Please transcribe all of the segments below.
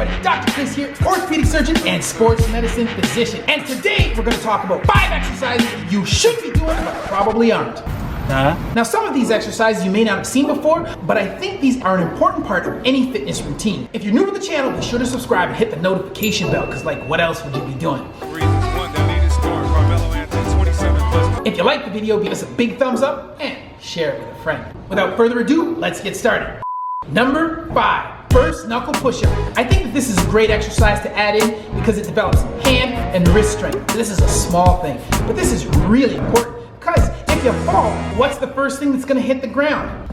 everybody, Dr. Chris here, orthopedic surgeon and sports medicine physician. And today we're going to talk about 5 exercises you should be doing but probably aren't. Now some of these exercises you may not have seen before, but I think these are an important part of any fitness routine. If you're new to the channel, be sure to subscribe and hit the notification bell, because like, what else would you be doing? If you like the video, give us a big thumbs up and share it with a friend. Without further ado, let's get started. Number 5, first knuckle push-up. I think that this is a great exercise to add in because it develops hand and wrist strength. This is a small thing, but this is really important because if you fall, what's the first thing that's going to hit the ground?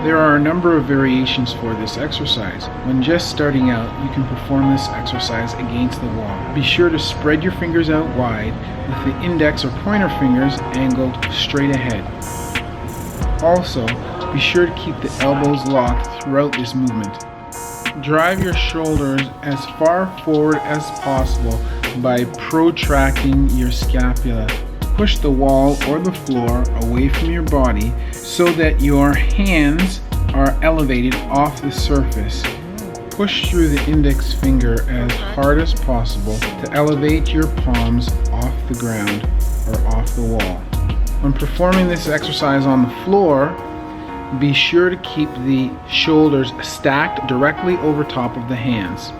There are a number of variations for this exercise. When just starting out, you can perform this exercise against the wall. Be sure to spread your fingers out wide with the index or pointer fingers angled straight ahead. Also, be sure to keep the elbows locked throughout this movement. Drive your shoulders as far forward as possible by protracting your scapula. Push the wall or the floor away from your body so that your hands are elevated off the surface. Push through the index finger as hard as possible to elevate your palms off the ground or off the wall. When performing this exercise on the floor, be sure to keep the shoulders stacked directly over top of the hands.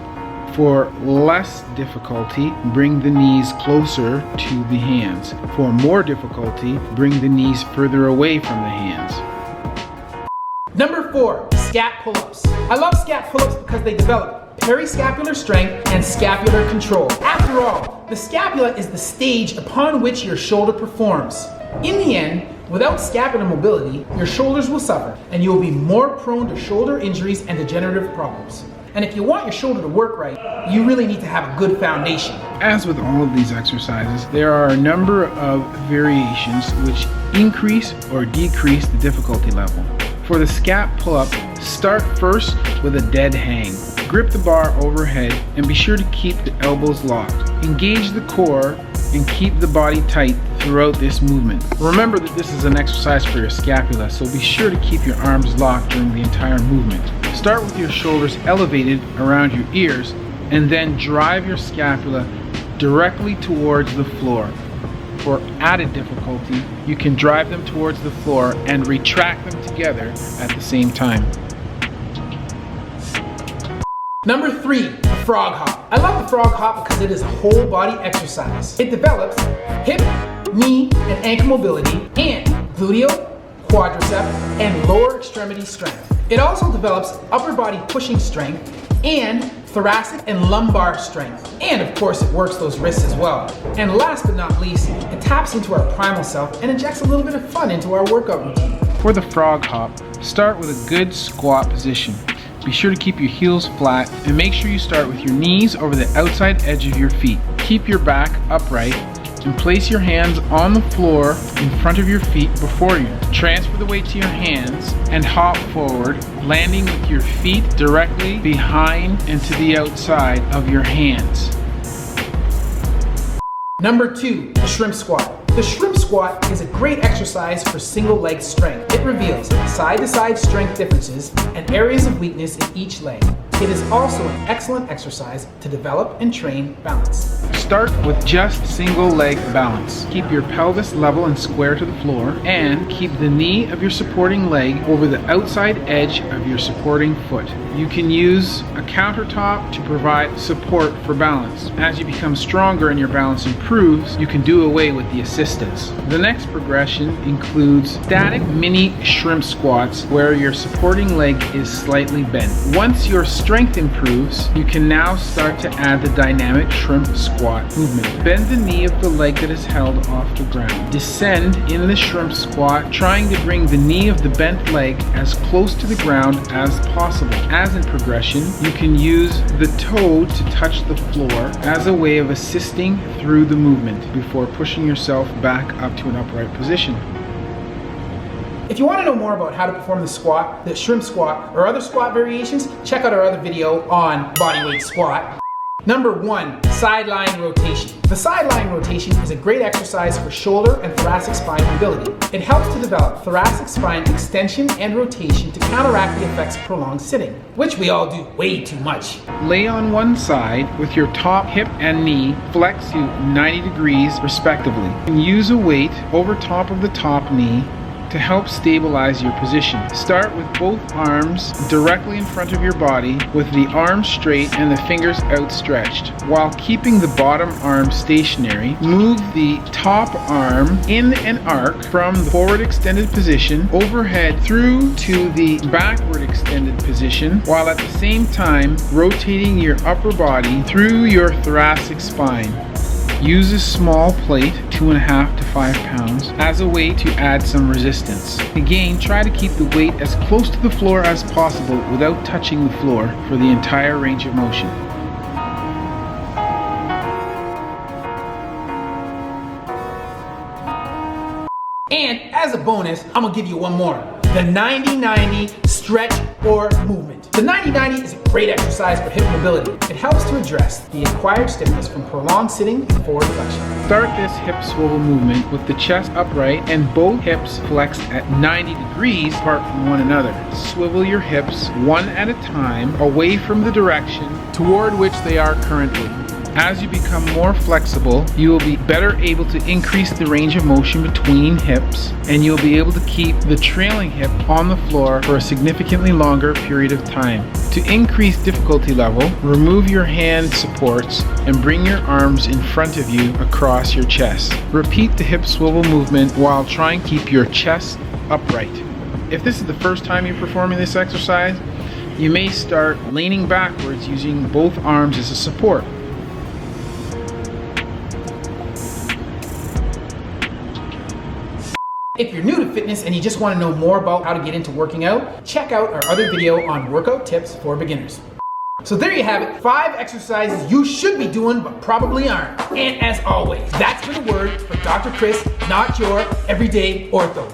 For less difficulty, bring the knees closer to the hands. For more difficulty, bring the knees further away from the hands. Number 4, scat pull-ups. I love scat pull-ups because they develop periscapular strength and scapular control. After all, the scapula is the stage upon which your shoulder performs. In the end, without scapular mobility, your shoulders will suffer and you will be more prone to shoulder injuries and degenerative problems. And if you want your shoulder to work right, you really need to have a good foundation. As with all of these exercises, there are a number of variations which increase or decrease the difficulty level. For the scat pull-up, start first with a dead hang. Grip the bar overhead and be sure to keep the elbows locked. Engage the core and keep the body tight throughout this movement. Remember that this is an exercise for your scapula, so be sure to keep your arms locked during the entire movement. Start with your shoulders elevated around your ears and then drive your scapula directly towards the floor. For added difficulty, you can drive them towards the floor and retract them together at the same time. Number 3, the frog hop. I love the frog hop because it is a whole body exercise. It develops hip, knee, and ankle mobility and gluteal, quadricep, and lower extremity strength. It also develops upper body pushing strength and thoracic and lumbar strength. And of course, it works those wrists as well. And last but not least, it taps into our primal self and injects a little bit of fun into our workout routine. For the frog hop, start with a good squat position. Be sure to keep your heels flat and make sure you start with your knees over the outside edge of your feet. Keep your back upright and place your hands on the floor in front of your feet before you. Transfer the weight to your hands and hop forward, landing with your feet directly behind and to the outside of your hands. Number 2, the shrimp squat. The shrimp squat is a great exercise for single leg strength. It reveals side-to-side strength differences and areas of weakness in each leg. It is also an excellent exercise to develop and train balance. Start with just single leg balance. Keep your pelvis level and square to the floor and keep the knee of your supporting leg over the outside edge of your supporting foot. You can use a countertop to provide support for balance. As you become stronger and your balance improves, you can do away with the assistance. The next progression includes static mini shrimp squats where your supporting leg is slightly bent. Once your strength improves, you can now start to add the dynamic shrimp squat movement. Bend the knee of the leg that is held off the ground. Descend in the shrimp squat, trying to bring the knee of the bent leg as close to the ground as possible. As in progression, you can use the toe to touch the floor as a way of assisting through the movement before pushing yourself back up to an upright position. If you want to know more about how to perform the squat, the shrimp squat, or other squat variations, check out our other video on bodyweight squat. Number 1, sideline rotation. The sideline rotation is a great exercise for shoulder and thoracic spine mobility. It helps to develop thoracic spine extension and rotation to counteract the effects of prolonged sitting, which we all do way too much. Lay on one side with your top hip and knee flexed to 90 degrees respectively. And use a weight over top of the top knee to help stabilize your position. Start with both arms directly in front of your body with the arms straight and the fingers outstretched. While keeping the bottom arm stationary, move the top arm in an arc from the forward extended position overhead through to the backward extended position, while at the same time rotating your upper body through your thoracic spine. Use a small plate, 2.5 to 5 pounds, as a way to add some resistance. Again, try to keep the weight as close to the floor as possible without touching the floor for the entire range of motion. And as a bonus, I'm gonna give you one more. The 90-90 stretch or movement. The 90-90 is a great exercise for hip mobility. It helps to address the acquired stiffness from prolonged sitting and forward flexion. Start this hip swivel movement with the chest upright and both hips flexed at 90 degrees apart from one another. Swivel your hips one at a time away from the direction toward which they are currently. As you become more flexible, you will be better able to increase the range of motion between hips, and you'll be able to keep the trailing hip on the floor for a significantly longer period of time. To increase difficulty level, remove your hand supports and bring your arms in front of you across your chest. Repeat the hip swivel movement while trying to keep your chest upright. If this is the first time you're performing this exercise, you may start leaning backwards using both arms as a support. If you're new to fitness and you just want to know more about how to get into working out, check out our other video on workout tips for beginners. So there you have it, 5 exercises you should be doing but probably aren't. And as always, that's been the word for Dr. Chris, not your everyday ortho.